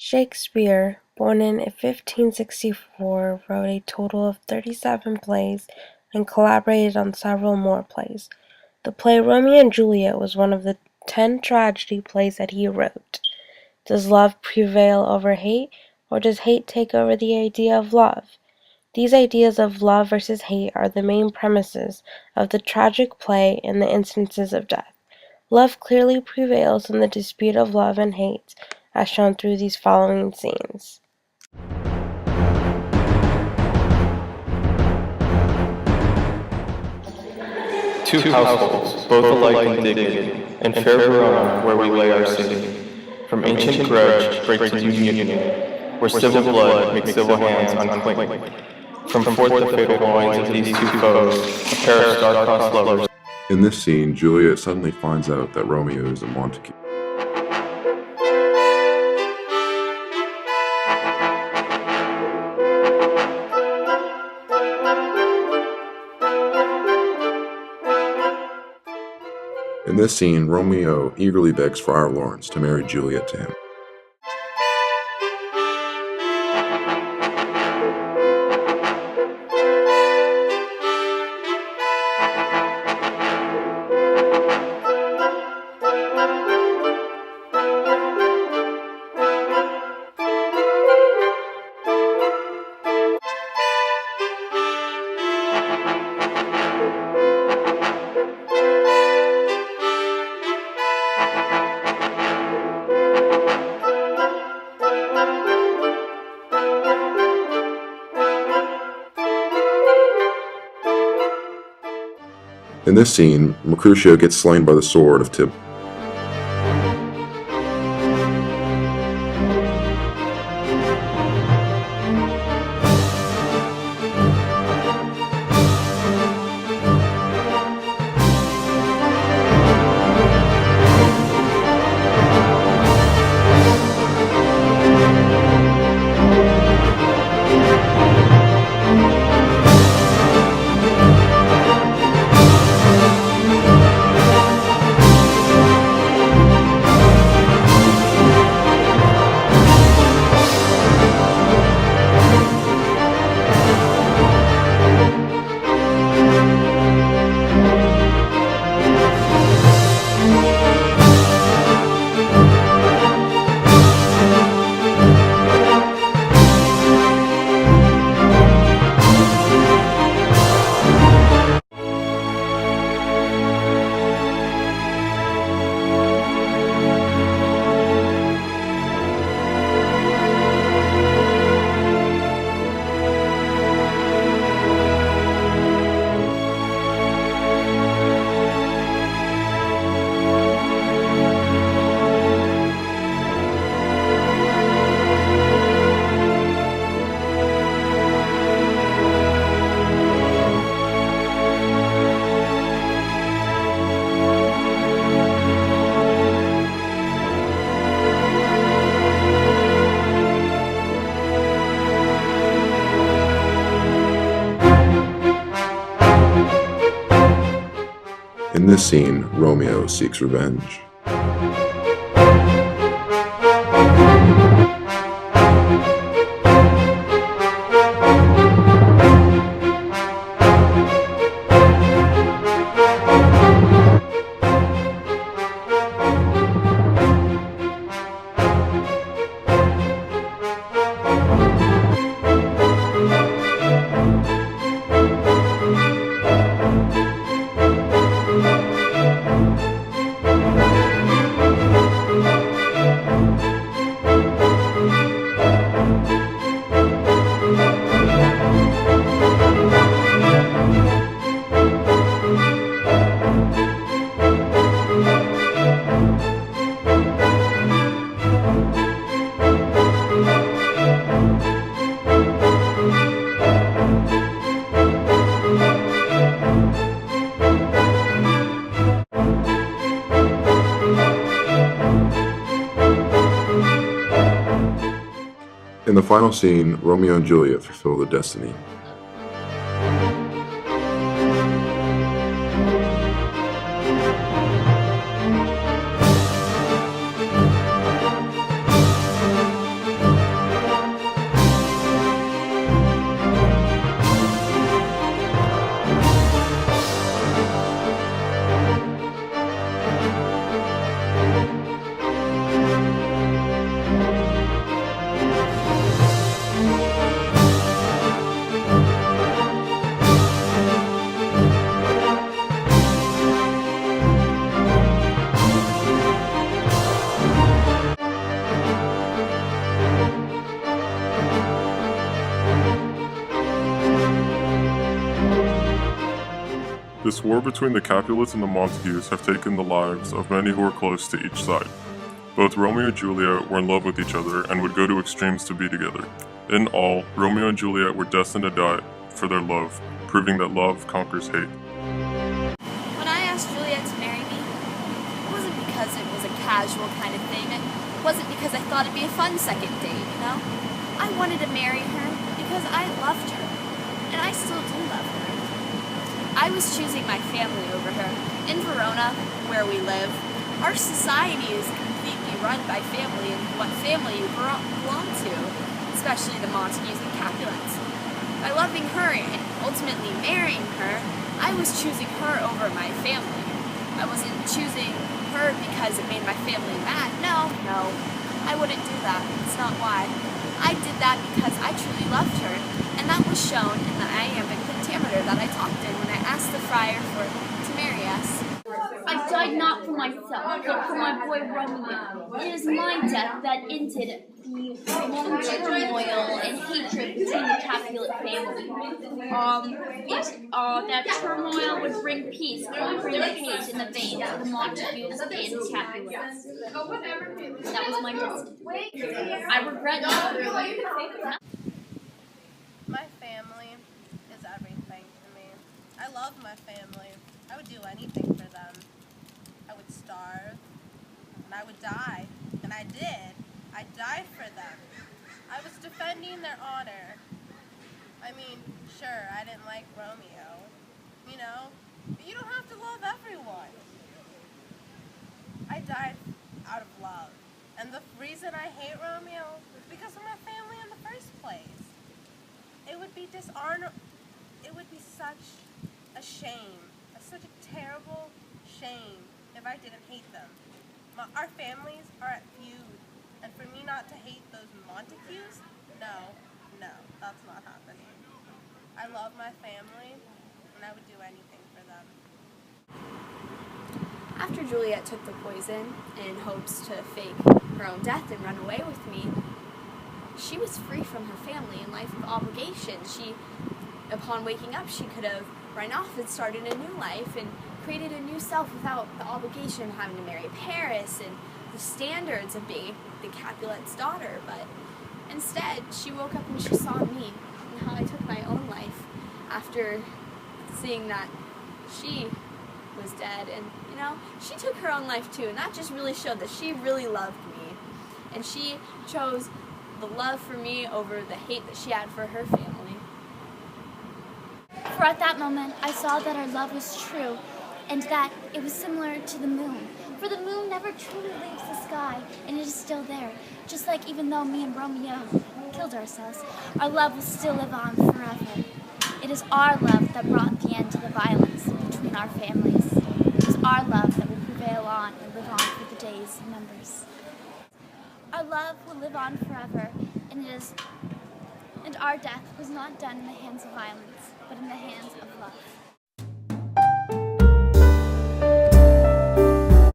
Shakespeare, born in 1564, wrote a total of 37 plays and collaborated on several more plays. The play Romeo and Juliet was one of the 10 tragedy plays that he wrote. Does love prevail over hate, or does hate take over the idea of love? These ideas of love versus hate are the main premises of the tragic play and the instances of death. Love clearly prevails in the dispute of love and hate, as shown through these following scenes. Two households, both alike in dignity, in fair Verona, where we lay our city. From ancient grudge break to new union, where civil blood makes civil hands unclean. From forth the fatal loins of these two foes, a pair of star-crossed lovers. In this scene, Juliet suddenly finds out that Romeo is a Montague. In this scene, Romeo eagerly begs Friar Lawrence to marry Juliet to him. In this scene, Mercutio gets slain by the sword of Tib. In this scene, Romeo seeks revenge. In the final scene, Romeo and Juliet fulfill their destiny. This war between the Capulets and the Montagues have taken the lives of many who were close to each side. Both Romeo and Juliet were in love with each other and would go to extremes to be together. In all, Romeo and Juliet were destined to die for their love, proving that love conquers hate. When I asked Juliet to marry me, it wasn't because it was a casual kind of thing. It wasn't because I thought it'd be a fun second date, you know? I wanted to marry her because I loved her, and I still do love her. I was choosing my family over her. In Verona, where we live, our society is completely run by family and what family you belong to, especially the Montagues and Capulets. By loving her and ultimately marrying her, I was choosing her over my family. I wasn't choosing her because it made my family mad. No, I wouldn't do that. It's not why. I did that because I truly loved her, and that was shown in the iambic pentameter that I talked in when I asked the friar to marry us. I died not for myself, but for my boy Romeo. It is my death that ended the long turmoil and hatred between the Capulet family. That turmoil would bring peace, but it would bring hate in the veins of the Montagues and Capulets. That was my destiny. I regret nothing. My family is everything to me. I love my family. I would do anything for them. I would starve, and I would die, and I did. I died for them. I was defending their honor. I mean, sure, I didn't like Romeo, but you don't have to love everyone. I died out of love, and the reason I hate Romeo is because of my family in the first place. It would be it would be such a shame, such a terrible shame if I didn't hate them. Our families are at feud, and for me not to hate those Montagues, no, that's not happening. I love my family, and I would do anything for them. After Juliet took the poison in hopes to fake her own death and run away with me, she was free from her family and life of obligation. Upon waking up, she could have run off and started a new life and created a new self without the obligation of having to marry Paris and the standards of being the Capulet's daughter. But instead, she woke up and she saw me and how I took my own life after seeing that she was dead. And, she took her own life too, and that just really showed that she really loved me. And she chose the love for me over the hate that she had for her family. For at that moment, I saw that our love was true, and that it was similar to the moon. For the moon never truly leaves the sky, and it is still there. Just like even though me and Romeo killed ourselves, our love will still live on forever. It is our love that brought the end to the violence between our families. It is our love that will prevail on and live on for the days and numbers. Our love will live on forever, and our death was not done in the hands of violence, but in the hands of love.